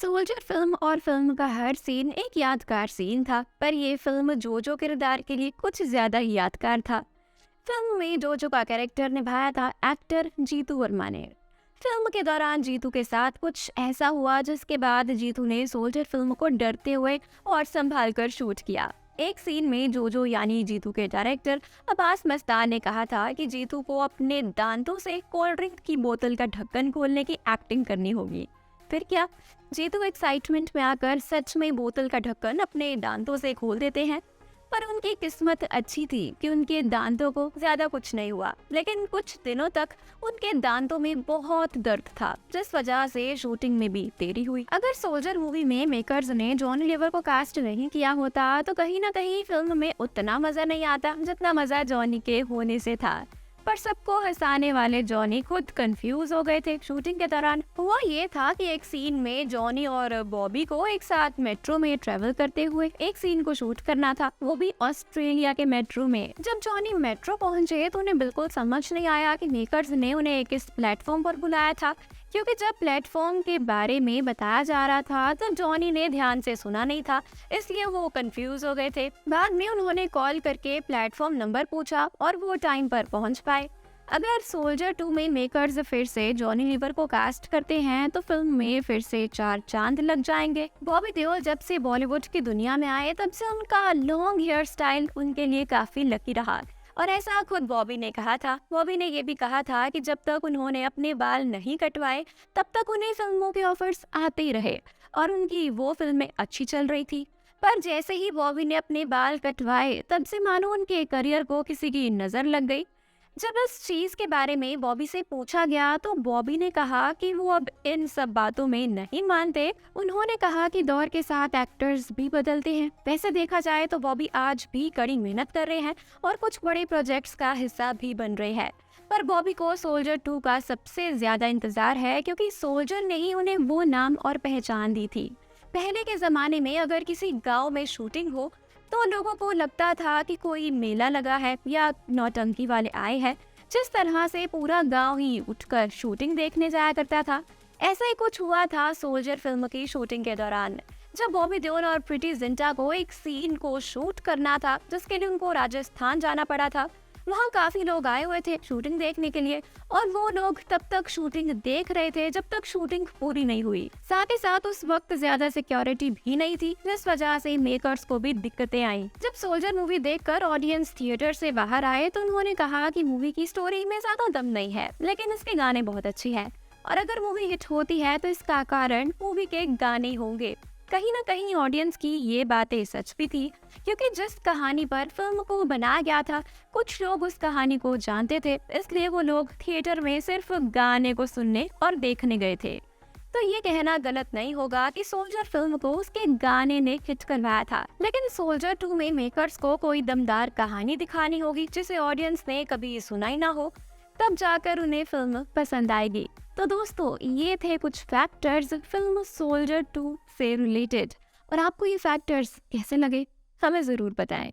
Soldier film और film का हर scene एक यादगार सीन था, पर ये फिल्म जोजो किरदार के लिए कुछ ज्यादा ही यादगार था। फिल्म में जोजो का कैरेक्टर निभाया था एक्टर जीतू वर्मा ने। फिल्म के दौरान जीतू के साथ कुछ ऐसा हुआ जिसके बाद जीतू ने सोल्जर फिल्म को डरते हुए और संभाल कर शूट किया। एक सीन में जोजो यानी जीतू के डायरेक्टर अब्बास मस्तान ने कहा था कि जीतू को अपने दांतों से कोल्ड ड्रिंक की बोतल का ढक्कन खोलने की एक्टिंग करनी होगी। फिर क्या, जीतू एक्साइटमेंट में आकर सच में बोतल का ढक्कन अपने दांतों से खोल देते हैं। पर उनकी किस्मत अच्छी थी कि उनके दांतों को ज्यादा कुछ नहीं हुआ, लेकिन कुछ दिनों तक उनके दांतों में बहुत दर्द था, जिस वजह से शूटिंग में भी देरी हुई। अगर सोल्जर मूवी में मेकर्स ने जॉनी लीवर को कास्ट नहीं किया होता तो कहीं ना कहीं फिल्म में उतना मजा नहीं आता जितना मजा जॉनी के होने से था। पर सबको हंसाने वाले जॉनी खुद कंफ्यूज हो गए थे। शूटिंग के दौरान हुआ ये था कि एक सीन में जॉनी और बॉबी को एक साथ मेट्रो में ट्रेवल करते हुए एक सीन को शूट करना था, वो भी ऑस्ट्रेलिया के मेट्रो में। जब जॉनी मेट्रो पहुंचे तो उन्हें बिल्कुल समझ नहीं आया कि मेकर्स ने उन्हें किस प्लेटफॉर्म पर बुलाया था, क्योंकि जब प्लेटफॉर्म के बारे में बताया जा रहा था तब जॉनी ने ध्यान से सुना नहीं था, इसलिए वो कंफ्यूज हो गए थे। बाद में उन्होंने कॉल करके प्लेटफॉर्म नंबर पूछा और वो टाइम पर पहुंच पाए। अगर सोल्जर 2 में मेकर्स फिर से जॉनी लीवर को कास्ट करते हैं तो फिल्म में फिर से 4 चांद लग जाएंगे। बॉबी देओल जब से बॉलीवुड की दुनिया में आए तब से उनका लॉन्ग हेयर स्टाइल उनके लिए काफी लकी रहा, और ऐसा खुद बॉबी ने कहा था। बॉबी ने ये भी कहा था कि जब तक उन्होंने अपने बाल नहीं कटवाए तब तक उन्हें फिल्मों के ऑफर्स आते ही रहे और उनकी वो फिल्में अच्छी चल रही थी। पर जैसे ही बॉबी ने अपने बाल कटवाए तब से मानो उनके करियर को किसी की नजर लग गई। जब इस चीज के बारे में बॉबी से पूछा गया तो बॉबी ने कहा कि वो अब इन सब बातों में नहीं मानते। उन्होंने कहा कि दौर के साथ एक्टर्स भी बदलते हैं। वैसे देखा जाए तो बॉबी आज भी कड़ी मेहनत कर रहे हैं और कुछ बड़े प्रोजेक्ट्स का हिस्सा भी बन रहे हैं। पर बॉबी को सोल्जर 2 का सबसे ज्यादा इंतजार है, क्योंकि सोल्जर ने ही उन्हें वो नाम और पहचान दी थी। पहले के जमाने में अगर किसी गाँव में शूटिंग हो तो लोगों को लगता था कि कोई मेला लगा है या नौटंकी वाले आए हैं। जिस तरह से पूरा गांव ही उठकर शूटिंग देखने जाया करता था, ऐसा ही कुछ हुआ था सोल्जर फिल्म की शूटिंग के दौरान। जब बॉबी देओल और प्रीति जिंटा को एक सीन को शूट करना था जिसके लिए उनको राजस्थान जाना पड़ा था, वहाँ काफी लोग आए हुए थे शूटिंग देखने के लिए, और वो लोग तब तक शूटिंग देख रहे थे जब तक शूटिंग पूरी नहीं हुई। साथ ही साथ उस वक्त ज्यादा सिक्योरिटी भी नहीं थी, जिस वजह से मेकर्स को भी दिक्कतें आई। जब सोल्जर मूवी देखकर ऑडियंस थिएटर से बाहर आए तो उन्होंने कहा कि मूवी की स्टोरी में ज्यादा दम नहीं है, लेकिन इसके गाने बहुत अच्छे हैं, और अगर मूवी हिट होती है तो इसका कारण मूवी के गाने होंगे। कहीं ना कहीं ऑडियंस की ये बातें सच भी थी, क्योंकि जिस कहानी पर फिल्म को बनाया गया था कुछ लोग उस कहानी को जानते थे, इसलिए वो लोग थिएटर में सिर्फ गाने को सुनने और देखने गए थे। तो ये कहना गलत नहीं होगा कि सोल्जर फिल्म को उसके गाने ने हिट करवाया था, लेकिन सोल्जर 2 में मेकर्स को कोई दमदार कहानी दिखानी होगी जिसे ऑडियंस ने कभी सुना ही ना हो, तब जाकर उन्हें फिल्म पसंद आएगी। तो दोस्तों, ये थे कुछ फैक्टर्स फिल्म सोल्जर 2 से रिलेटेड, और आपको ये फैक्टर्स कैसे लगे हमें जरूर बताएं।